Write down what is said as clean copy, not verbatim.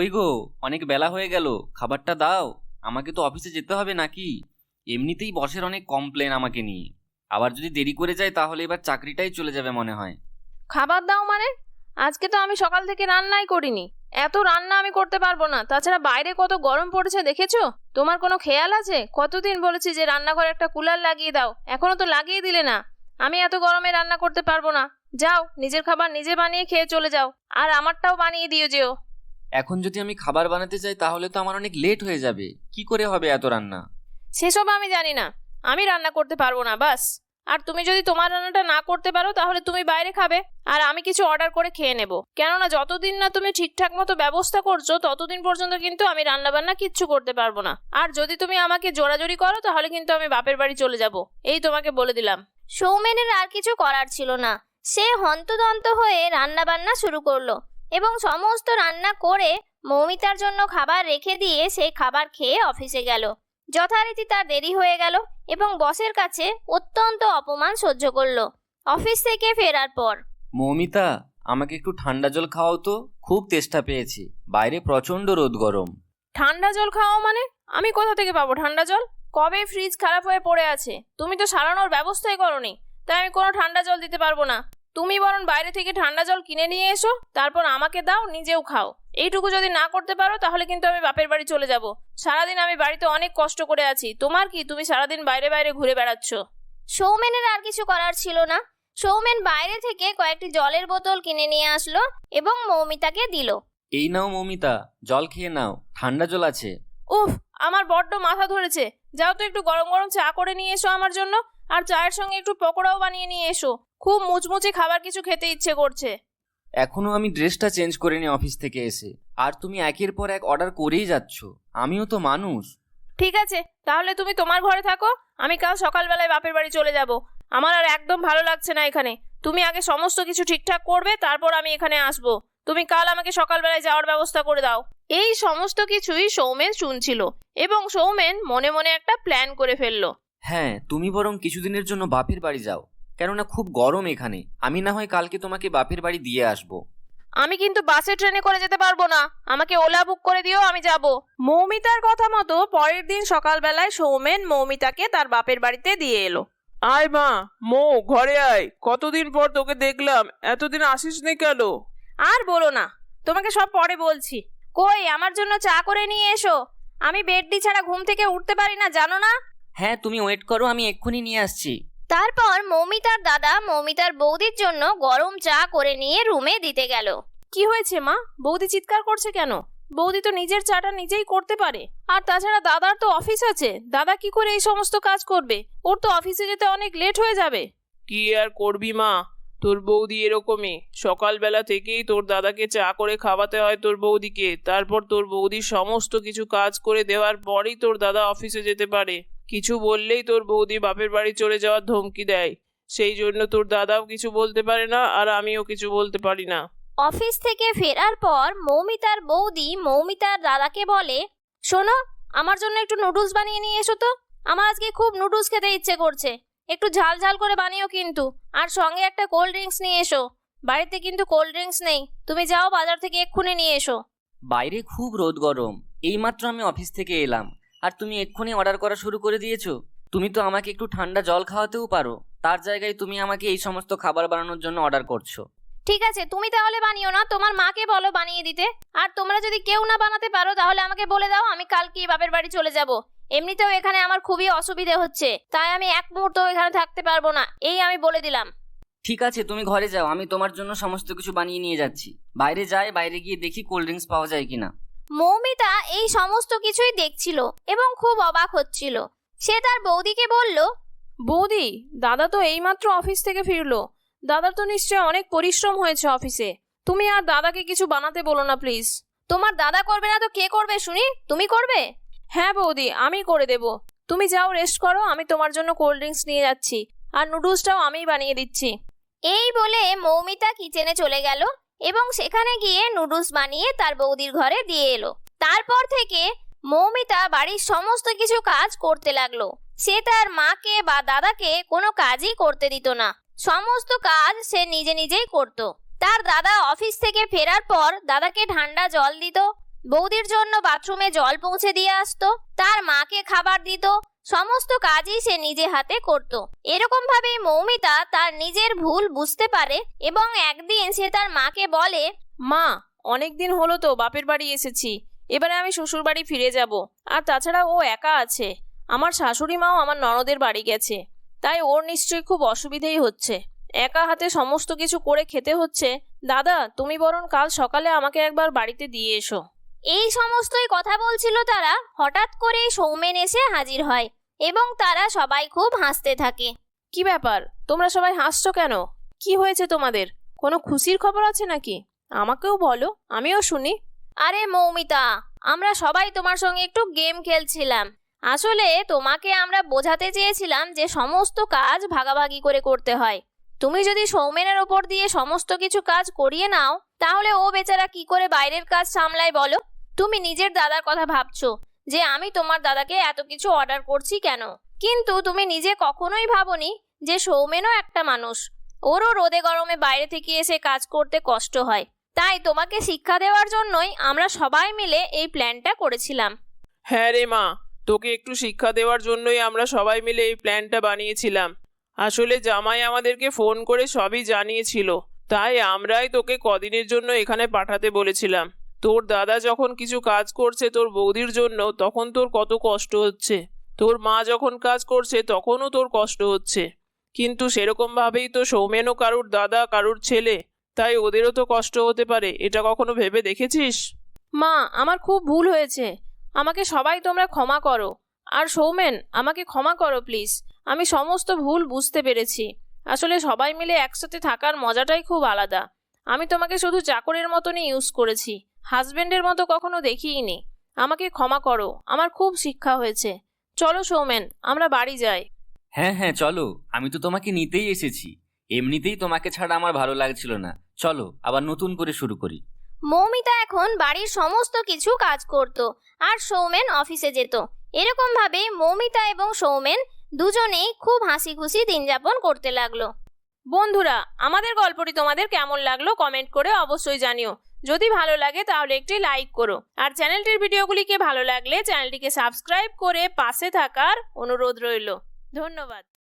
কই গো, অনেক বেলা হয়ে গেল, খাবারটা দাও। আমাকে তো অফিসে যেতে হবে নাকি? এমনিতেই বসের অনেক কমপ্লেন আমাকে নিয়ে। আবার যদি দেরি করে যায় তাহলে এবার চাকরিটাই চলে যাবে মনে হয়। খাবার দাও মানে? আজকে তো আমি সকাল থেকে রান্নাই করিনি। এত রান্না আমি করতে পারবো না। তাছাড়া বাইরে কত গরম পড়েছে দেখেছো? তোমার কোনো খেয়াল আছে? কতদিন বলেছি যে রান্নাঘরে একটা কুলার লাগিয়ে দাও, এখনো তো লাগিয়ে দিলে না। আমি এত গরমে রান্না করতে পারবো না। যাও, নিজের খাবার নিজে বানিয়ে খেয়ে চলে যাও, আর আমারটাও বানিয়ে দিও যেও। এখন যদি আমি খাবার বানাতে চাই তাহলে তো আমার অনেক লেট হয়ে যাবে। কি করে হবে এত রান্না? সেসব আমি জানি না, আমি রান্না করতে পারবো না বাস। আর তুমি যদি তোমার রান্নাটা না করতে পারো তাহলে তুমি বাইরে খাবে, আর আমি কিছু অর্ডার করে খেয়ে নেব। কেননা যতদিন না তুমি ঠিকঠাক মতো ব্যবস্থা করছো ততদিন পর্যন্ত কিন্তু আমি রান্না বান্না কিচ্ছু করতে পারবো না। আর যদি তুমি আমাকে জোরাজোরি করো তাহলে কিন্তু আমি বাপের বাড়ি চলে যাব, এই তোমাকে বলে দিলাম। সৌমেনের আর কিছু করার ছিল না। সে হন্তদন্ত হয়ে রান্না বান্না শুরু করলো এবং সমস্ত রান্না করে মৌমিতার জন্য খাবার রেখে দিয়ে সে খাবার খেয়ে অফিসে গেল। যথারীতি তার দেরি হয়ে গেল এবং বসের কাছে অত্যন্ত অপমান সহ্য করলো। অফিস থেকে ফেরার পর, মৌমিতা, আমাকে একটু ঠান্ডা জল খাওয়াও তো, খুব তেষ্টা পেয়েছি। বাইরে প্রচন্ড রোদ গরম। ঠান্ডা জল খাওয়া মানে? আমি কোথা থেকে পাবো ঠান্ডা জল? কবে ফ্রিজ খারাপ হয়ে পড়ে আছে, তুমি তো সারানোর ব্যবস্থাই করোনি, তাই আমি কোনো ঠান্ডা জল দিতে পারবো না। তুমি বরং বাইরে থেকে ঠান্ডা জল কিনে নিয়ে এসো, তারপর আমাকে দাও, নিজেও খাও। এইটুকু যদি না করতে পারো তাহলে কিন্তু আমি বাপের বাড়ি চলে যাব। সারাদিন আমি বাড়িতে অনেক কষ্ট করে আছি, তোমার কি? তুমি সারাদিন বাইরে বাইরে ঘুরে বেড়াচ্ছ। সৌমেনের আর কিছু করার ছিল না। সৌমেন বাইরে থেকে কয়েকটি জলের বোতল কিনে নিয়ে আসলো এবং মৌমিতাকে দিল। এই নাও মৌমিতা, জল খেয়ে নাও, ঠান্ডা জল আছে। উফ, আমার বড্ড মাথা ধরেছে। যাও তো একটু গরম গরম চা করে নিয়ে এসো আমার জন্য, আর চায়ের সঙ্গে একটু পকোড়াও বানিয়ে নিয়ে এসো। খুব মুচমুচে খাবার কিছু খেতে ইচ্ছে করছে। এখনো আমি ড্রেসটা চেঞ্জ করিনি অফিস থেকে এসে, আর তুমি একের পর এক অর্ডার করেই যাচ্ছ। আমিও তো মানুষ। ঠিক আছে, তাহলে তুমি তোমার ঘরে থাকো, আমি কাল সকালবেলায় বাপের বাড়ি চলে যাব। আমার আর একদম ভালো লাগছে না এখানে। তুমি আগে সমস্ত কিছু ঠিকঠাক করবে, তারপর আমি এখানে আসবো। তুমি কাল আমাকে সকালবেলায় যাওয়ার ব্যবস্থা করে দাও। এই সমস্ত কিছুই সৌমেন শুনছিল এবং সৌমেন মনে মনে একটা প্ল্যান করে ফেললো। হ্যাঁ, তুমি বরং কিছুদিনের জন্য বাপের বাড়ি যাও, কেননা খুব গরম এখানে। আমি না হয় কালকে তোমাকে বাপের বাড়ি দিয়ে আসবো। আমি কিন্তু বাসে ট্রেনে করে যেতে পারবো না, আমাকে ওলা বুক করে দিও, আমি যাব। মৌমিতার কথা মতো পরের দিন সকালবেলায় সৌমেন মৌমিতাকে তার বাপের বাড়িতে দিয়ে এলো। আয় মা, মৌ ঘরে আয়। কতদিন পর তোকে দেখলাম, এতদিন আসিস নি কেন? আর বলো না, তোমাকে সব পরে বলছি। কই, আমার জন্য চা করে নিয়ে এসো। আমি বেডটি ছাড়া ঘুম থেকে উঠতে পারি না, জানো না? হ্যাঁ, তুমি ওয়েট করো, আমি এক্ষুনি নিয়ে আসছি। তারপর মৌমিতার দাদা মৌমিতার বৌদির জন্য গরম চা করে নিয়ে রুমে দিতে গেল। কি হয়েছে মা? বৌদি চিৎকার করছে কেন? বৌদি তো নিজের চাটা নিজেই করতে পারে। আর তাছাড়া দাদার তো অফিস আছে, দাদা কি করে এই সমস্ত কাজ করবে? ওর তো অফিসে যেতে অনেক লেট হয়ে যাবে। কি আর করবি মা, তোর বৌদি এরকমই। সকালবেলা থেকেই তোর দাদাকে চা করে খাওয়াতে হয় তোর বৌদিকে, তারপর তোর বৌদির সমস্ত কিছু কাজ করে দেওয়ার পরেই তোর দাদা অফিসে যেতে পারে। কিছু বললেই তোর বৌদি বাপের বাড়ি চলে যাওয়ার ধমকি দেয়। সেই জন্য তোর দাদাও কিছু বলতে পারে না, আর আমিও কিছু বলতে পারি না। অফিস থেকে ফেরার পর মৌমিতার বৌদি মৌমিতার দাদাকে বলে, শোনো, আমার জন্য একটু নুডলস বানিয়ে নিয়ে এসো তো। আমার আজকে খুব নুডলস খেতে ইচ্ছে করছে। একটু ঝাল ঝাল করে বানিও কিন্তু, আর সঙ্গে একটা কোল্ড ড্রিঙ্কস নিয়ে এসো। বাড়িতে কিন্তু কোল্ড ড্রিঙ্কস নেই, তুমি যাও বাজার থেকে এক্ষুনি নিয়ে এসো। বাইরে খুব রোদ গরম, এইমাত্র আমি অফিস থেকে এলাম, আর তুমি এক্ষুনি অর্ডার করা শুরু করে দিয়েছো। তুমি তো আমাকে একটু ঠান্ডা জল খাওয়াতেও পারো, তার জায়গায় তুমি আমাকে এই সমস্ত খাবার বানানোর জন্য অর্ডার করছো। ঠিক আছে, তুমি তাহলে বানিও না, তোমার মাকে বলো বানিয়ে দিতে। আর তোমরা যদি কেউ না বানাতে পারো তাহলে আমাকে বলে দাও, আমি কালকেই বাপের বাড়ি চলে যাব। এমনিতেও এখানে আমার খুবই অসুবিধে হচ্ছে, তাই আমি এক মুহূর্ত এখানে থাকতে পারবো না, এই আমি বলে দিলাম। ঠিক আছে, তুমি ঘরে যাও, আমি তোমার জন্য সমস্ত কিছু বানিয়ে নিয়ে যাচ্ছি। বাইরে যাই, বাইরে গিয়ে দেখি কোল্ড ড্রিঙ্কস পাওয়া যায় কিনা। মৌমিতা এই সমস্ত কিছুই দেখছিল এবং খুব অবাক হচ্ছিল। সে তার বৌদিকে বলল, বৌদি, দাদা তো এইমাত্র অফিস থেকে ফিরলো। দাদার তো নিশ্চয় অনেক পরিশ্রম হয়েছে অফিসে। তুমি আর দাদাকে কিছু বানাতে বলো না প্লিজ। তোমার দাদা করবে না তো কে করবে শুনি? তুমি করবে? হ্যাঁ বৌদি, আমি করে দেব। তুমি যাও, রেস্ট করো, আমি তোমার জন্য কোল্ড ড্রিঙ্কস নিয়ে যাচ্ছি, আর নুডলসটাও আমিই বানিয়ে দিচ্ছি। এই বলে মৌমিতা কিচেনে চলে গেল এবং সেখানে গিয়ে নুডলস বানিয়ে তার বৌদির ঘরে দিয়ে এলো। তারপর থেকে মৌমিতা বাড়ির সমস্ত কিছু কাজ করতে লাগলো। সে তার মাকে বা দাদাকে কোনো কাজই করতে দিত না, সমস্ত কাজ সে নিজে নিজেই করত। তার দাদা অফিস থেকে ফেরার পর দাদাকে ঠান্ডা জল দিত, বৌদির জন্য বাথরুমে জল পৌঁছে দিয়ে আসতো, তার মাকে খাবার দিত, সমস্ত কাজই সে নিজে হাতে করত। এরকম ভাবেই মৌমিতা তার নিজের ভুল বুঝতে পারে এবং একদিন সে তার মাকে বলে, মা, অনেক দিন হলো তো বাপের বাড়ি এসেছি, এবারে আমি শ্বশুর বাড়ি ফিরে যাব। আর তাছাড়া ও একা আছে, আমার শাশুড়ি মাও আমার ননদের বাড়ি গেছে, তাই ওর নিশ্চয়ই খুব অসুবিধেই হচ্ছে, একা হাতে সমস্ত কিছু করে খেতে হচ্ছে। দাদা, তুমি বরং কাল সকালে আমাকে একবার বাড়িতে দিয়ে এসো। এই সমস্তই কথা বলছিল তারা, হঠাৎ করেই সৌমেন এসে হাজির হয় এবং তারা সবাই খুব হাসতে থাকে। কি ব্যাপার, তোমরা সবাই হাসছো কেন? কি হয়েছে তোমাদের? কোনো খুশির খবর আছে নাকি? আমাকেও বলো, আমিও শুনি। আরে মৌমিতা, আমরা সবাই তোমার সঙ্গে একটু গেম খেলছিলাম। আসলে তোমাকে আমরা বোঝাতে চেয়েছিলাম যে সমস্ত কাজ ভাগাভাগি করে করতে হয়। তুমি যদি সৌমেনের ওপর দিয়ে সমস্ত কিছু কাজ করিয়ে নাও, তাহলে ও বেচারা কি করে বাইরের কাজ সামলায় বলো? তুমি নিজের দাদার কথা ভাবছো যে আমি তোমার দাদাকে এত কিছু অর্ডার করছি কেন, কিন্তু তুমি নিজে কখনোই ভাবোনি যে সৌমেনও একটা মানুষ, ওরও রোদে গরমে বাইরে থেকে এসে কাজ করতে কষ্ট হয়। তাই তোমাকে শিক্ষা দেওয়ার জন্যই আমরা সবাই মিলে এই প্ল্যানটা করেছিলাম। হ্যাঁ রে মা, তোকে একটু শিক্ষা দেওয়ার জন্যই আমরা সবাই মিলে এই প্ল্যানটা বানিয়েছিলাম। আসলে জামাই আমাদেরকে ফোন করে সবই জানিয়েছিল, তাই আমরাই তোকে কদিনের জন্য এখানে পাঠাতে বলেছিলাম। তোর দাদা যখন কিছু কাজ করছে তোর বৌদির জন্য, তখন তোর কত কষ্ট হচ্ছে, তোর মা যখন কাজ করছে তখনও তোর কষ্ট হচ্ছে, কিন্তু সেরকমভাবেই তো সৌমেনও কারুর দাদা, কারুর ছেলে, তাই ওদেরও তো কষ্ট হতে পারে। এটা কখনো ভেবে দেখেছিস? মা, আমার খুব ভুল হয়েছে, আমাকে সবাই তোমরা ক্ষমা করো। আর সৌমেন, আমাকে ক্ষমা করো প্লিজ, আমি সমস্ত ভুল বুঝতে পেরেছি। আসলে সবাই মিলে একসাথে থাকার মজাটাই খুব আলাদা। আমি তোমাকে শুধু চাকরের মতনই ইউজ করেছি, হাজবেন্ডের মতো কখনো দেখিইনি। আমাকে ক্ষমা করো, আমার খুব শিক্ষা হয়েছে। চলো সৌমেন, আমরা বাড়ি যাই। হ্যাঁ হ্যাঁ চলো, আমি তো তোমাকে নিতেই এসেছি। এমনিতেই তোমাকে ছাড়া আমার ভালো লাগছিল না, চলো আবার নতুন করে শুরু করি। মৌমিতা এখন বাড়ির সমস্ত কিছু কাজ করত আর সৌমেন অফিসে যেত। এরকম ভাবে মৌমিতা এবং সৌমেন দুজনেই খুব হাসি খুশি দিন যাপন করতে লাগলো। বন্ধুরা, আমাদের গল্পটি তোমাদের কেমন লাগলো কমেন্ট করে অবশ্যই জানিও। যদি ভালো লাগে তাহলে একটি লাইক করো, আর চ্যানেলটির ভিডিওগুলিকে ভালো লাগলে চ্যানেলটিকে সাবস্ক্রাইব করে পাশে থাকার অনুরোধ রইল। ধন্যবাদ।